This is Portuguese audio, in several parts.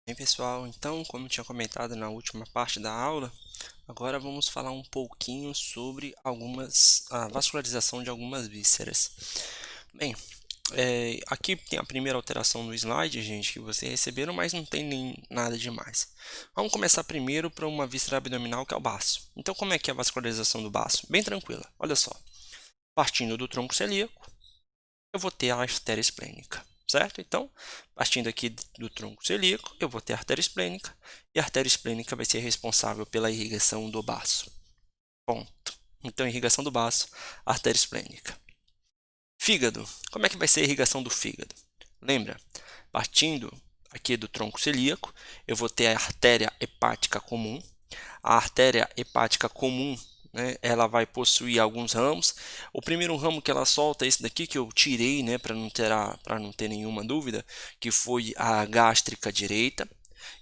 Bem, pessoal, então, como eu tinha comentado na última parte da aula, agora vamos falar um pouquinho sobre a vascularização de algumas vísceras. Bem, aqui tem a primeira alteração no slide, gente, que vocês receberam, mas não tem nem nada demais. Vamos começar primeiro para uma víscera abdominal, que é o baço. Então, como é que é a vascularização do baço? Bem tranquila, olha só. Partindo do tronco celíaco, eu vou ter a artéria esplênica, certo? Então, partindo aqui do tronco celíaco, eu vou ter a artéria esplênica, e a artéria esplênica vai ser responsável pela irrigação do baço. Ponto. Então, irrigação do baço, artéria esplênica. Fígado. Como é que vai ser a irrigação do fígado? Lembra? Partindo aqui do tronco celíaco, eu vou ter a artéria hepática comum. A artéria hepática comum, né, ela vai possuir alguns ramos. O primeiro ramo que ela solta é esse daqui que eu tirei, né, para não ter nenhuma dúvida, que foi a gástrica direita.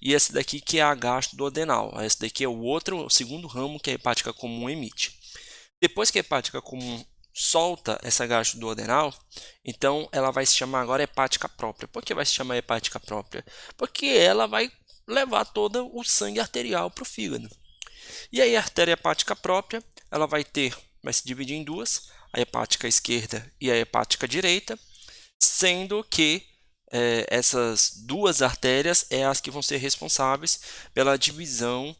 E esse daqui que é a gastroduodenal. Esse daqui é o segundo ramo que a hepática comum emite. Depois que a hepática comum solta essa gastroduodenal, então ela vai se chamar agora hepática própria. Por que vai se chamar hepática própria? Porque ela vai levar todo o sangue arterial para o fígado. E aí a artéria hepática própria, ela vai se dividir em duas, a hepática esquerda e a hepática direita, sendo que essas duas artérias é as que vão ser responsáveis pela divisão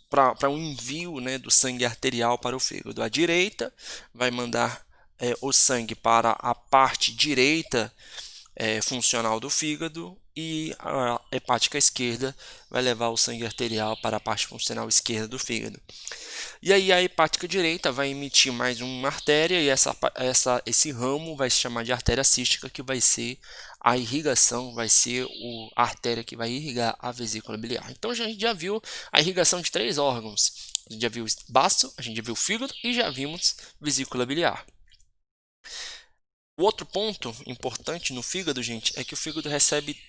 para um envio, né, do sangue arterial para o fígado. A direita vai mandar o sangue para a parte direita funcional do fígado, e a hepática esquerda vai levar o sangue arterial para a parte funcional esquerda do fígado. E aí a hepática direita vai emitir mais uma artéria, e esse ramo vai se chamar de artéria cística, que vai ser a irrigação, vai ser a artéria que vai irrigar a vesícula biliar. Então a gente já viu a irrigação de três órgãos. A gente já viu baço, a gente já viu fígado e já vimos vesícula biliar. O outro ponto importante no fígado, gente, é que o fígado recebe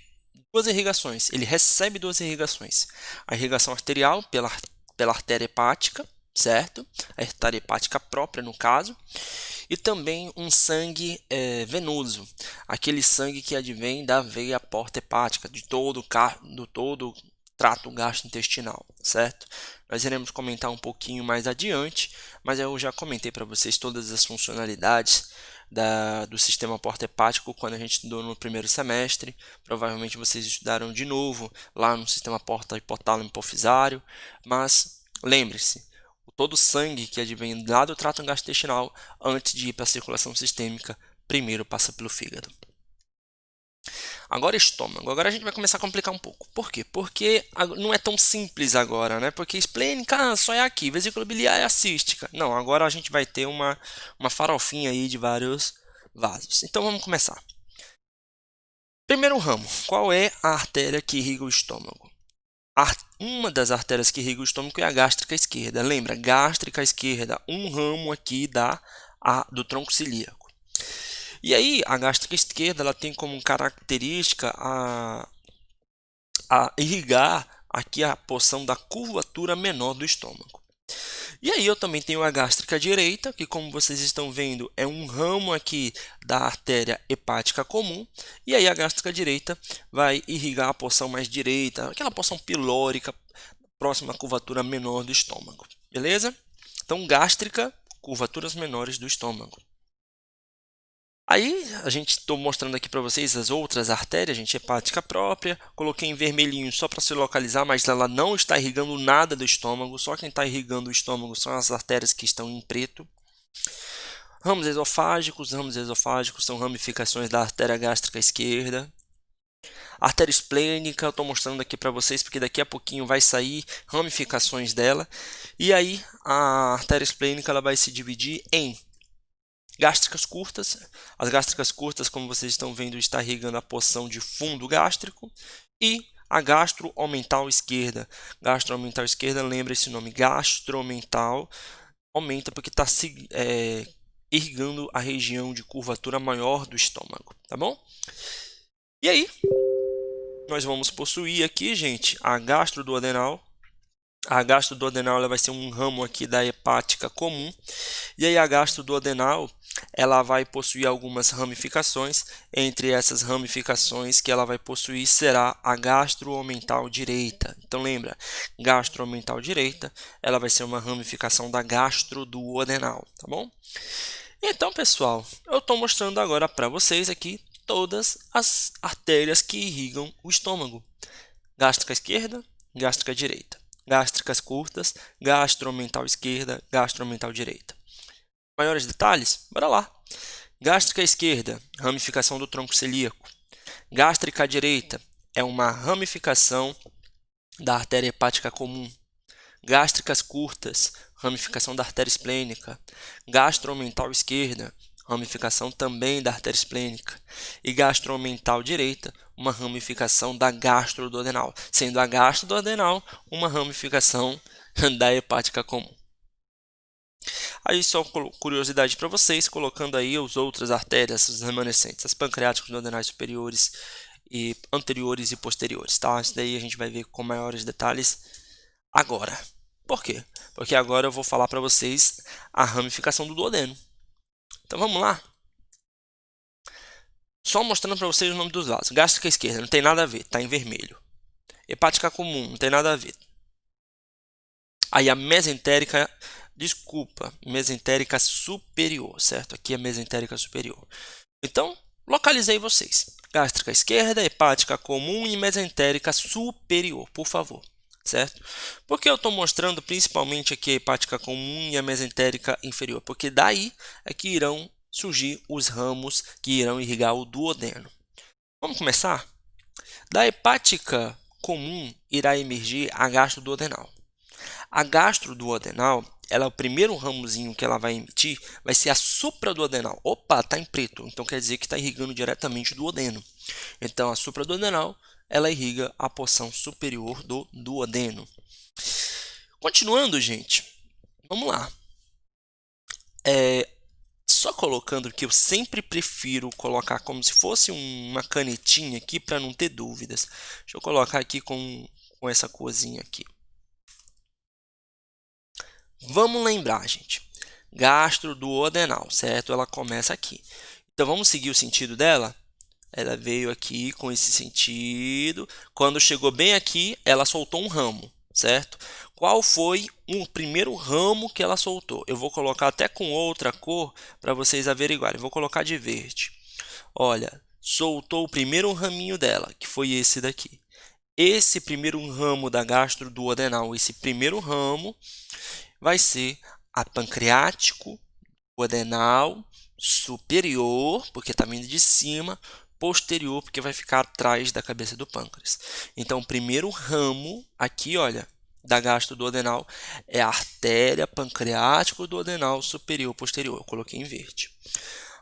duas irrigações. Ele recebe duas irrigações. A irrigação arterial pela artéria hepática, certo? A artéria hepática própria, no caso. E também um sangue venoso. Aquele sangue que advém da veia porta hepática, do todo o trato gastrointestinal, certo? Nós iremos comentar um pouquinho mais adiante, mas eu já comentei para vocês todas as funcionalidades do sistema porta-hepático quando a gente estudou no primeiro semestre. Provavelmente vocês estudaram de novo lá no sistema porta-hipotálamo-hipofisário, mas lembre-se, todo o sangue que advém lá do trato gastrointestinal, antes de ir para a circulação sistêmica, primeiro passa pelo fígado. Agora estômago. Agora a gente vai começar a complicar um pouco. Por quê? Porque não é tão simples agora, né? Porque esplênica só é aqui, vesícula biliar é a cística. Não, agora a gente vai ter uma farofinha aí de vários vasos. Então vamos começar. Primeiro ramo, qual é a artéria que irriga o estômago? Uma das artérias que irriga o estômago é a gástrica esquerda. Lembra, gástrica esquerda, um ramo aqui do tronco celíaco. E aí, a gástrica esquerda ela tem como característica a irrigar aqui a porção da curvatura menor do estômago. E aí eu também tenho a gástrica direita, que como vocês estão vendo é um ramo aqui da artéria hepática comum. E aí a gástrica direita vai irrigar a porção mais direita, aquela porção pilórica próxima à curvatura menor do estômago. Beleza? Então gástrica, curvaturas menores do estômago. Aí, a gente estou mostrando aqui para vocês as outras artérias, gente, hepática própria. Coloquei em vermelhinho só para se localizar, mas ela não está irrigando nada do estômago. Só quem está irrigando o estômago são as artérias que estão em preto. Ramos esofágicos são ramificações da artéria gástrica esquerda. Artéria esplênica, eu estou mostrando aqui para vocês, porque daqui a pouquinho vai sair ramificações dela. E aí, a artéria esplênica ela vai se dividir em gástricas curtas. As gástricas curtas, como vocês estão vendo, está irrigando a porção de fundo gástrico. E a gastroomental esquerda. Gastroomental esquerda, lembra esse nome, gastroomental, aumenta porque está irrigando a região de curvatura maior do estômago, tá bom? E aí, nós vamos possuir aqui, gente, a gastroduodenal, A gastroduodenal ela vai ser um ramo aqui da hepática comum. E aí a gastroduodenal ela vai possuir algumas ramificações. Entre essas ramificações que ela vai possuir será a gastroomental direita. Então lembra, gastroomental direita, ela vai ser uma ramificação da gastroduodenal, tá bom? Então, pessoal, eu estou mostrando agora para vocês aqui todas as artérias que irrigam o estômago. Gástrica esquerda, gástrica direita. Gástricas curtas, gastroomental esquerda, gastroomental direita. Maiores detalhes? Bora lá. Gástrica esquerda, ramificação do tronco celíaco. Gástrica direita é uma ramificação da artéria hepática comum. Gástricas curtas, ramificação da artéria esplênica. Gastroomental esquerda, ramificação também da artéria esplênica. E gastroomental direita, uma ramificação da gastroduodenal, sendo a gastroduodenal uma ramificação da hepática comum. Aí só curiosidade para vocês, colocando aí as outras artérias, as remanescentes, as pancreáticas duodenais superiores e anteriores e posteriores, tá? Isso daí a gente vai ver com maiores detalhes agora. Por quê? Porque agora eu vou falar para vocês a ramificação do duodeno. Então vamos lá. Só mostrando para vocês o nome dos vasos. Gástrica esquerda, não tem nada a ver, está em vermelho. Hepática comum, não tem nada a ver. Aí a mesentérica, desculpa, mesentérica superior, certo? Aqui é mesentérica superior. Então, localizei vocês. Gástrica esquerda, hepática comum e mesentérica superior, por favor. Certo? Por que eu estou mostrando principalmente aqui a hepática comum e a mesentérica inferior? Porque daí é que irão surgir os ramos que irão irrigar o duodeno. Vamos começar? Da hepática comum irá emergir a gastroduodenal. A gastroduodenal, ela é o primeiro ramozinho que ela vai emitir, vai ser a supraduodenal. Opa, está em preto, então quer dizer que está irrigando diretamente o duodeno. Então a supraduodenal, ela irriga a porção superior do duodeno. Continuando, gente, vamos lá. Só colocando que eu sempre prefiro colocar como se fosse uma canetinha aqui para não ter dúvidas. Deixa eu colocar aqui com essa corzinha aqui. Vamos lembrar, gente. Gastroduodenal, certo? Ela começa aqui. Então vamos seguir o sentido dela? Ela veio aqui com esse sentido. Quando chegou bem aqui, ela soltou um ramo, certo? Qual foi o primeiro ramo que ela soltou? Eu vou colocar até com outra cor para vocês averiguarem. Vou colocar de verde. Olha, soltou o primeiro raminho dela, que foi esse daqui. Esse primeiro ramo da gastroduodenal, esse primeiro ramo vai ser a pancreático duodenal superior, porque está vindo de cima, posterior, porque vai ficar atrás da cabeça do pâncreas. Então, o primeiro ramo aqui, olha, da gastroduodenal é a artéria pancreático duodenal superior posterior. Eu coloquei em verde.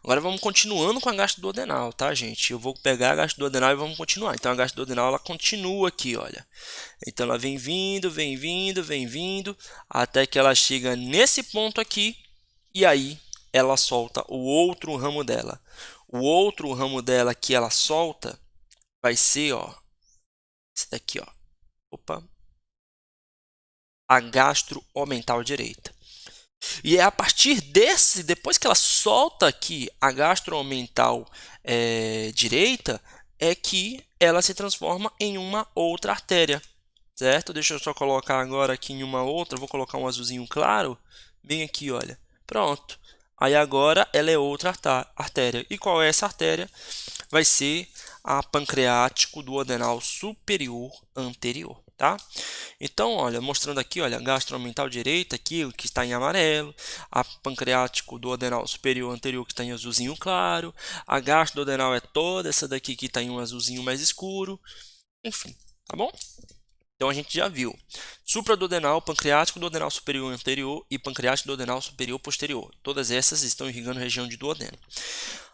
Agora vamos continuando com a gastroduodenal, tá, gente? Eu vou pegar a gastroduodenal e vamos continuar. Então a gastroduodenal ela continua aqui, olha. Então ela vem vindo, vem vindo, vem vindo, até que ela chega nesse ponto aqui e aí ela solta o outro ramo dela. O outro ramo dela que ela solta vai ser, ó, esse daqui, ó. Opa. A gastroomental direita. E é a partir desse, depois que ela solta aqui a gastroomental direita, é que ela se transforma em uma outra artéria, certo? Deixa eu só colocar agora aqui em uma outra, vou colocar um azulzinho claro, bem aqui, olha. Pronto. Aí agora ela é outra artéria. E qual é essa artéria? Vai ser a pancreático duodenal superior anterior, tá? Então, olha, mostrando aqui, olha, a gastromental direita aqui, o que está em amarelo, a pancreático duodenal superior anterior que está em azulzinho claro, a gastroduodenal é toda essa daqui que está em um azulzinho mais escuro, enfim, tá bom? Então a gente já viu supraduodenal, pancreático duodenal superior anterior e pancreático duodenal superior posterior. Todas essas estão irrigando a região de duodeno.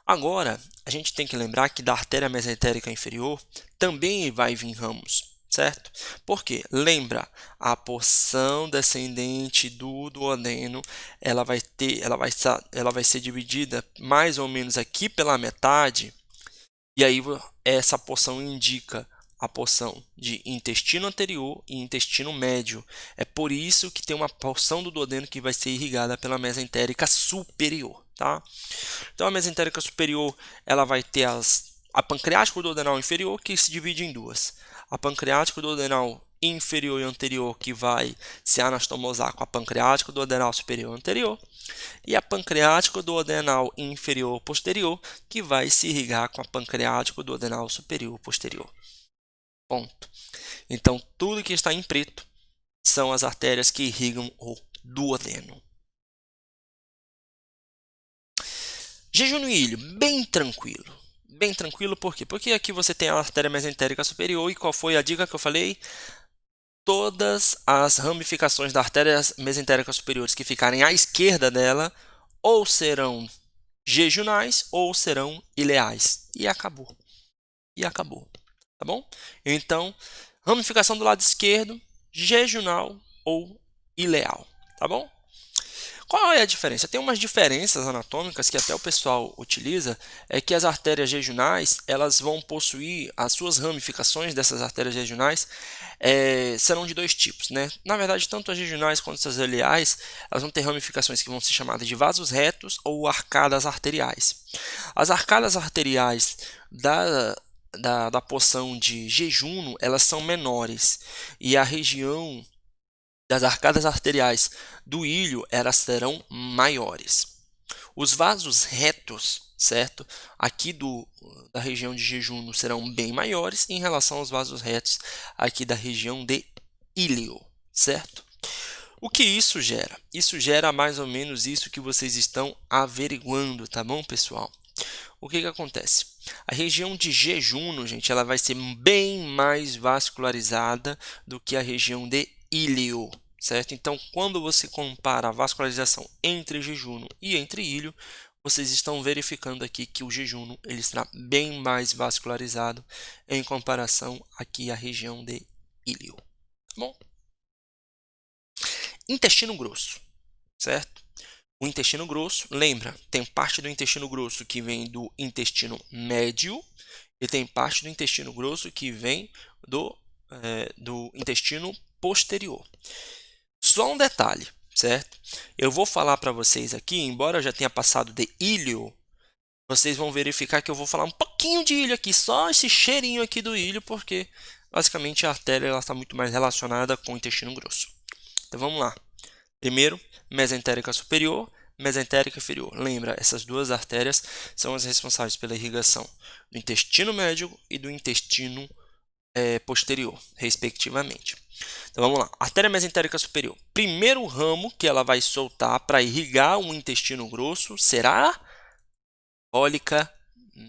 Agora, a gente tem que lembrar que da artéria mesentérica inferior também vai vir ramos, certo? Porque, lembra, a porção descendente do duodeno, ela vai ser dividida mais ou menos aqui pela metade, e aí essa porção indica a porção de intestino anterior e intestino médio. É por isso que tem uma porção do duodeno que vai ser irrigada pela mesentérica superior, tá? Então, a mesentérica superior, ela vai ter a pancreático duodenal inferior, que se divide em duas. A pancreático duodenal inferior e anterior, que vai se anastomosar com a pancreático duodenal superior e anterior, e a pancreático duodenal inferior posterior, que vai se irrigar com a pancreático duodenal superior posterior. Ponto. Então, tudo que está em preto são as artérias que irrigam o duodeno. Jejum no ilho, bem tranquilo. Bem tranquilo, por quê? Porque aqui você tem a artéria mesentérica superior e qual foi a dica que eu falei? Todas as ramificações da artéria mesentérica superiores que ficarem à esquerda dela ou serão jejunais ou serão ileais. E acabou. E acabou. Tá bom? Então, ramificação do lado esquerdo, jejunal ou ileal. Tá bom? Qual é a diferença? Tem umas diferenças anatômicas que até o pessoal utiliza, é que as artérias jejunais, elas vão possuir, as suas ramificações dessas artérias jejunais serão de dois tipos, né? Na verdade, tanto as jejunais quanto as ileais, elas vão ter ramificações que vão ser chamadas de vasos retos ou arcadas arteriais. As arcadas arteriais da porção de jejum, elas são menores, e a região das arcadas arteriais do ilho, elas serão maiores. Os vasos retos, certo? Aqui da região de jejum serão bem maiores em relação aos vasos retos aqui da região de ilho, certo? O que isso gera? Isso gera mais ou menos isso que vocês estão averiguando, tá bom, pessoal? O que acontece? A região de jejum, gente, ela vai ser bem mais vascularizada do que a região de ilho, certo? Então, quando você compara a vascularização entre jejum e entre ilho, vocês estão verificando aqui que o jejum ele está bem mais vascularizado em comparação aqui à região de ilho. Tá bom? Intestino grosso, certo? O intestino grosso, lembra, tem parte do intestino grosso que vem do intestino médio e tem parte do intestino grosso que vem do intestino posterior. Só um detalhe, certo? Eu vou falar para vocês aqui, embora eu já tenha passado de ilho, vocês vão verificar que eu vou falar um pouquinho de ilho aqui, só esse cheirinho aqui do ilho, porque basicamente a artéria está muito mais relacionada com o intestino grosso. Então vamos lá. Primeiro, mesentérica superior, mesentérica inferior. Lembra, essas duas artérias são as responsáveis pela irrigação do intestino médio e do intestino posterior, respectivamente. Então vamos lá. Artéria mesentérica superior. Primeiro ramo que ela vai soltar para irrigar o intestino grosso será cólica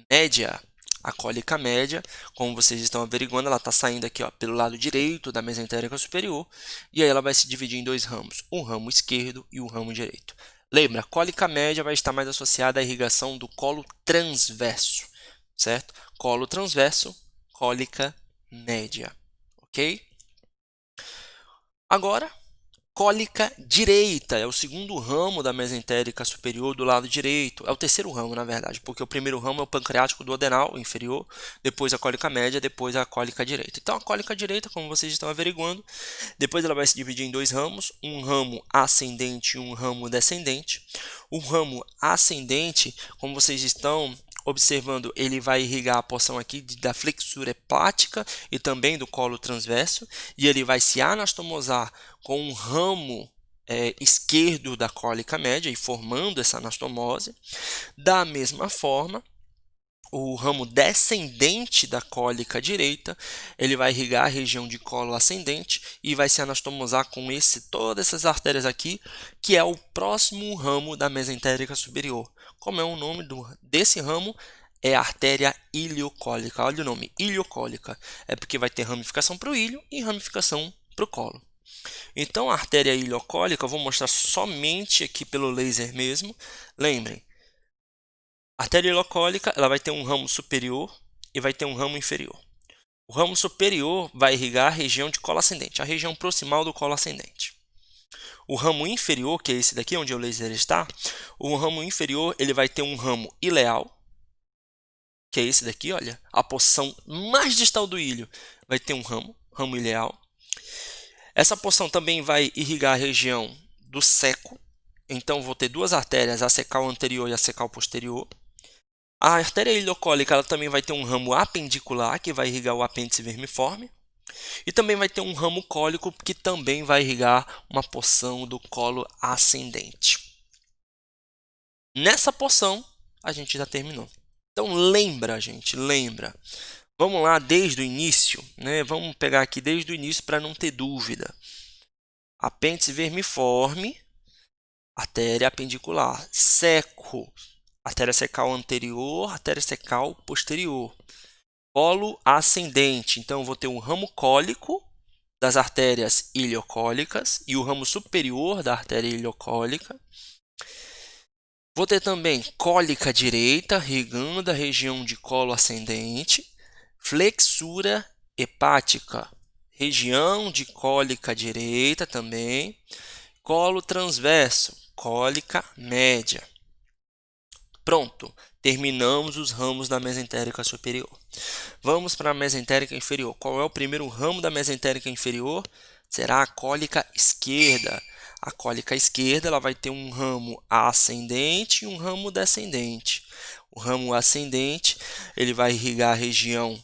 média. A cólica média, como vocês estão averiguando, ela está saindo aqui, ó, pelo lado direito da mesentérica superior, e aí ela vai se dividir em dois ramos, o ramo esquerdo e o ramo direito. Lembra, a cólica média vai estar mais associada à irrigação do colo transverso, certo? Colo transverso, cólica média, ok? Agora, cólica direita é o segundo ramo da mesentérica superior do lado direito. É o terceiro ramo, na verdade, porque o primeiro ramo é o pancreático duodenal inferior, depois a cólica média, depois a cólica direita. Então, a cólica direita, como vocês estão averiguando, depois ela vai se dividir em dois ramos, um ramo ascendente e um ramo descendente. O ramo ascendente, como vocês estão observando, ele vai irrigar a porção aqui da flexura hepática e também do colo transverso, e ele vai se anastomosar com um ramo esquerdo da cólica média e formando essa anastomose. Da mesma forma, o ramo descendente da cólica direita, ele vai irrigar a região de colo ascendente e vai se anastomosar com todas essas artérias aqui, que é o próximo ramo da mesentérica superior. Como é o nome desse ramo? É a artéria iliocólica. Olha o nome, iliocólica. É porque vai ter ramificação para o ilho e ramificação para o colo. Então, a artéria iliocólica, eu vou mostrar somente aqui pelo laser mesmo. Lembrem, a artéria iliocólica, ela vai ter um ramo superior e vai ter um ramo inferior. O ramo superior vai irrigar a região de colo ascendente, a região proximal do colo ascendente. O ramo inferior, que é esse daqui, onde o laser está, o ramo inferior ele vai ter um ramo ileal que é esse daqui, olha, a porção mais distal do ilho vai ter um ramo ileal. Essa porção também vai irrigar a região do seco, então vou ter duas artérias, a secal anterior e a secal posterior. A artéria iliocólica ela também vai ter um ramo apendicular, que vai irrigar o apêndice vermiforme. E também vai ter um ramo cólico, que também vai irrigar uma porção do colo ascendente. Nessa porção, a gente já terminou. Então, lembra, gente, lembra. Vamos lá desde o início, né? Vamos pegar aqui desde o início para não ter dúvida. Apêndice vermiforme, artéria apendicular. Seco, artéria secal anterior, artéria secal posterior. Colo ascendente, então eu vou ter um ramo cólico das artérias iliocólicas e o ramo superior da artéria iliocólica. Vou ter também cólica direita, irrigando a região de colo ascendente. Flexura hepática, região de cólica direita também. Colo transverso, cólica média. Pronto, terminamos os ramos da mesentérica superior. Vamos para a mesentérica inferior. Qual é o primeiro ramo da mesentérica inferior? Será a cólica esquerda. A cólica esquerda ela vai ter um ramo ascendente e um ramo descendente. O ramo ascendente ele vai irrigar a região,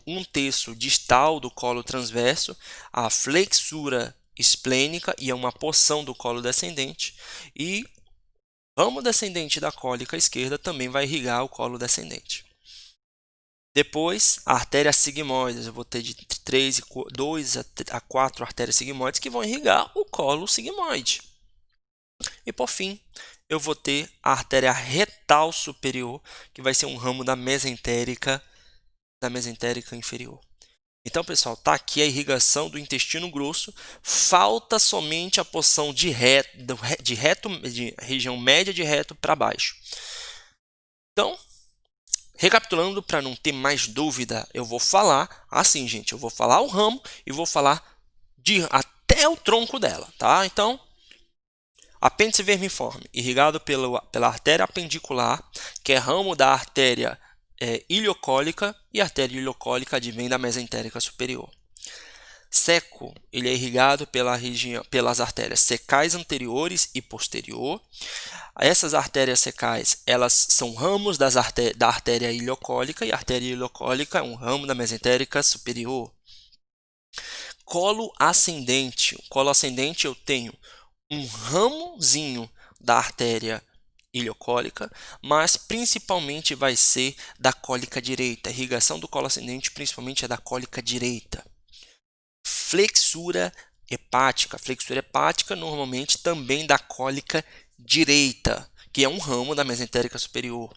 um terço distal do colo transverso, a flexura esplênica e é uma porção do colo descendente. E ramo descendente da cólica esquerda também vai irrigar o colo descendente. Depois, a artéria sigmoides, eu vou ter de 2 a 4 artérias sigmoides que vão irrigar o colo sigmoide. E por fim, eu vou ter a artéria retal superior, que vai ser um ramo da mesentérica inferior. Então, pessoal, está aqui a irrigação do intestino grosso. Falta somente a porção de região média de reto para baixo. Então, recapitulando, para não ter mais dúvida, eu vou falar assim, gente. Eu vou falar o ramo e vou falar até o tronco dela, tá? Então, apêndice vermiforme, irrigado pela artéria apendicular, que é ramo da artéria iliocólica, e a artéria iliocólica advém da mesentérica superior. Seco, ele é irrigado pelas artérias secais anteriores e posterior. Essas artérias secais, elas são ramos da artéria iliocólica, e a artéria iliocólica é um ramo da mesentérica superior. Colo ascendente. O colo ascendente eu tenho um ramozinho da artéria iliocólica, mas principalmente vai ser da cólica direita. A irrigação do colo ascendente principalmente é da cólica direita. Flexura hepática. Flexura hepática normalmente também da cólica direita, que é um ramo da mesentérica superior.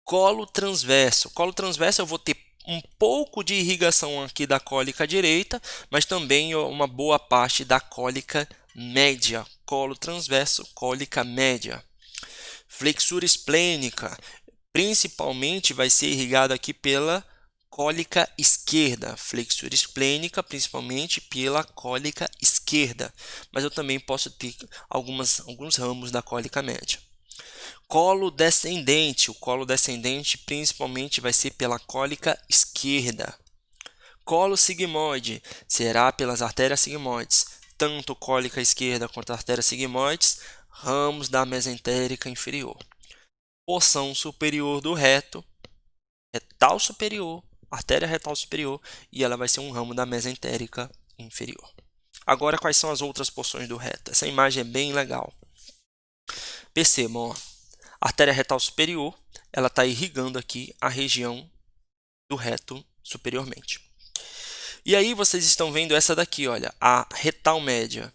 Colo transverso. Colo transverso eu vou ter um pouco de irrigação aqui da cólica direita, mas também uma boa parte da cólica média. Colo transverso, cólica média. Flexura esplênica, principalmente vai ser irrigado aqui pela cólica esquerda. Flexura esplênica, principalmente pela cólica esquerda. Mas eu também posso ter alguns ramos da cólica média. Colo descendente. O colo descendente principalmente vai ser pela cólica esquerda. Colo sigmoide será pelas artérias sigmoides. Tanto cólica esquerda quanto artérias sigmoides, ramos da mesentérica inferior. Porção superior do reto, retal superior, artéria retal superior, e ela vai ser um ramo da mesentérica inferior. Agora, quais são as outras porções do reto? Essa imagem é bem legal. Percebam, ó, a artéria retal superior, ela está irrigando aqui a região do reto superiormente. E aí vocês estão vendo essa daqui, olha, a retal média.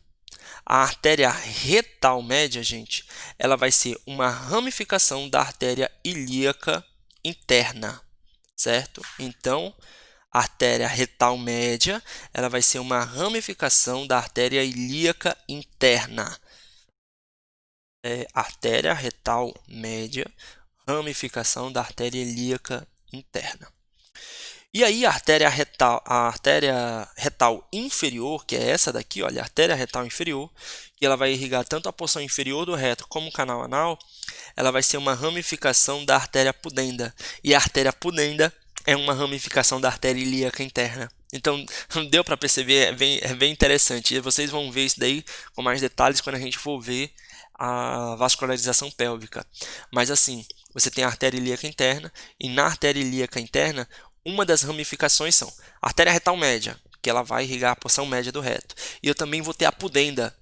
A artéria retal média, gente, ela vai ser uma ramificação da artéria ilíaca interna, certo? Então, a artéria retal média, ela vai ser uma ramificação da artéria ilíaca interna. Artéria retal média, ramificação da artéria ilíaca interna. E aí a artéria retal inferior, que é essa daqui, olha, a artéria retal inferior, que ela vai irrigar tanto a porção inferior do reto como o canal anal, ela vai ser uma ramificação da artéria pudenda. E a artéria pudenda é uma ramificação da artéria ilíaca interna. Então, deu para perceber, é bem interessante. E vocês vão ver isso daí com mais detalhes quando a gente for ver a vascularização pélvica. Mas assim, você tem a artéria ilíaca interna, e na artéria ilíaca interna, uma das ramificações são a artéria retal média, que ela vai irrigar a porção média do reto. E eu também vou ter a pudenda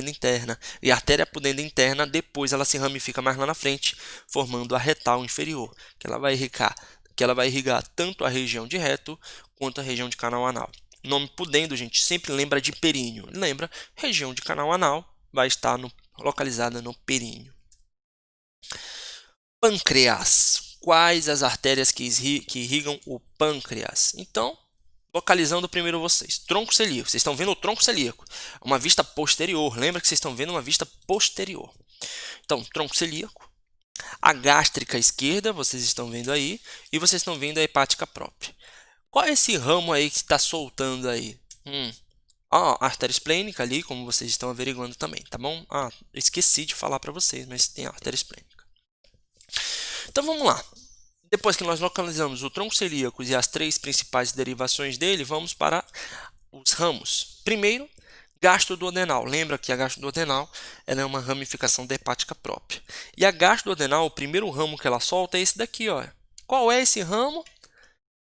interna. E a artéria pudenda interna, depois ela se ramifica mais lá na frente, formando a retal inferior, que ela vai irrigar tanto a região de reto quanto a região de canal anal. O nome pudendo, gente, sempre lembra de períneo. Lembra, região de canal anal vai estar localizada no períneo. Pâncreas. Quais as artérias que irrigam o pâncreas? Então, localizando primeiro vocês. Tronco celíaco. Vocês estão vendo o tronco celíaco. Uma vista posterior. Lembra que vocês estão vendo uma vista posterior. Então, tronco celíaco. A gástrica esquerda, vocês estão vendo aí. E vocês estão vendo a hepática própria. Qual é esse ramo aí que está soltando aí? A artéria esplênica ali, como vocês estão averiguando também, tá bom? Esqueci de falar para vocês, mas tem a artéria esplênica. Então vamos lá. Depois que nós localizamos o tronco celíaco e as 3 principais derivações dele, vamos para os ramos. Primeiro, gastroduodenal. Lembra que a gastroduodenal ela é uma ramificação da hepática própria. E a gastroduodenal, o primeiro ramo que ela solta é esse daqui, ó. Qual é esse ramo?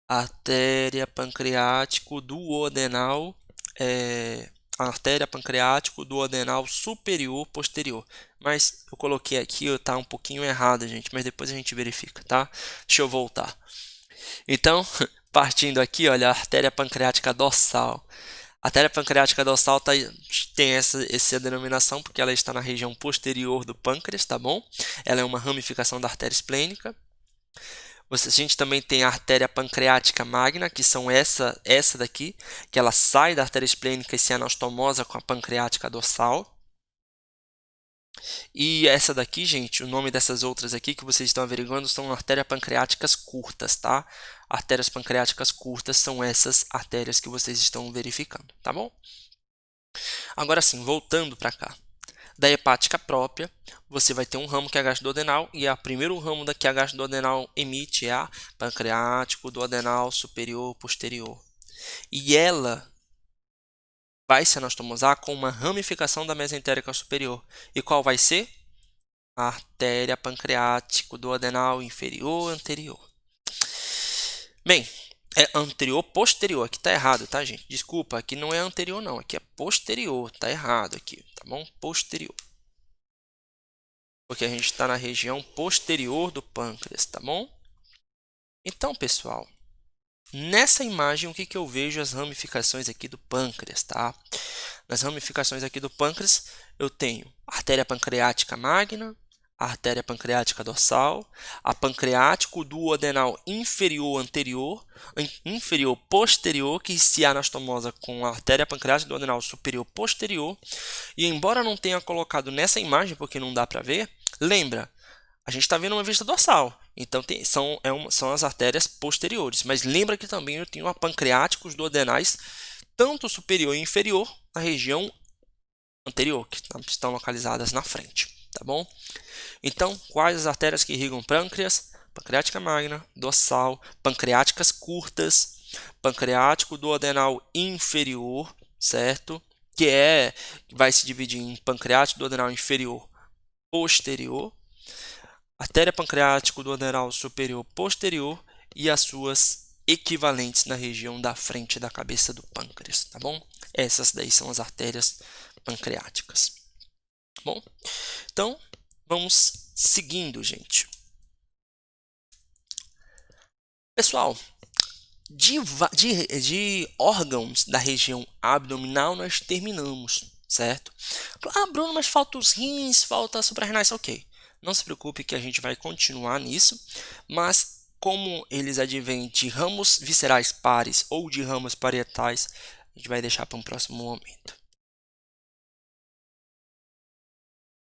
Artéria pancreático-duodenal, artéria pancreático-duodenal superior posterior. Mas eu coloquei aqui, está um pouquinho errado, gente, mas depois a gente verifica, tá? Deixa eu voltar. Então, partindo aqui, olha, a artéria pancreática dorsal. A artéria pancreática dorsal tem essa denominação porque ela está na região posterior do pâncreas, tá bom? Ela é uma ramificação da artéria esplênica. A gente também tem a artéria pancreática magna, que são essa daqui, que ela sai da artéria esplênica e se anastomosa com a pancreática dorsal. E essa daqui, gente, o nome dessas outras aqui que vocês estão averiguando são artérias pancreáticas curtas, tá? Artérias pancreáticas curtas são essas artérias que vocês estão verificando, tá bom? Agora sim, voltando para cá. Da hepática própria, você vai ter um ramo que é a gastroduodenal, e o primeiro ramo que a gastroduodenal emite é a pancreático duodenal superior posterior. E ela vai se anastomosar com uma ramificação da mesentérica superior. E qual vai ser? A artéria pancreático duodenal inferior anterior. Bem, é anterior posterior, aqui tá errado, tá, gente? Desculpa, aqui não é anterior não, aqui é posterior, tá errado aqui, tá bom? Posterior. Porque a gente está na região posterior do pâncreas, tá bom? Então, pessoal, nessa imagem, o que eu vejo as ramificações aqui do pâncreas, tá? Nas ramificações aqui do pâncreas, eu tenho a artéria pancreática magna, a artéria pancreática dorsal, a pancreático duodenal inferior anterior, inferior posterior, que se anastomosa com a artéria pancreática duodenal superior posterior. E embora não tenha colocado nessa imagem, porque não dá para ver, lembra, a gente está vendo uma vista dorsal, então são as artérias posteriores. Mas lembra que também eu tenho a pancreáticos duodenais, tanto superior e inferior, na região anterior, que estão localizadas na frente, tá bom? Então, quais as artérias que irrigam pâncreas? Pancreática magna, dorsal, pancreáticas curtas, pancreático duodenal inferior, certo? Que vai se dividir em pancreático duodenal inferior posterior, artéria pancreático duodenal superior posterior e as suas equivalentes na região da frente da cabeça do pâncreas, tá bom? Essas daí são as artérias pancreáticas, tá bom? Então, vamos seguindo, gente. Pessoal, de órgãos da região abdominal nós terminamos, certo? Bruno, mas falta os rins, falta as suprarrenais, ok. Não se preocupe que a gente vai continuar nisso, mas como eles advêm de ramos viscerais pares ou de ramos parietais, a gente vai deixar para um próximo momento.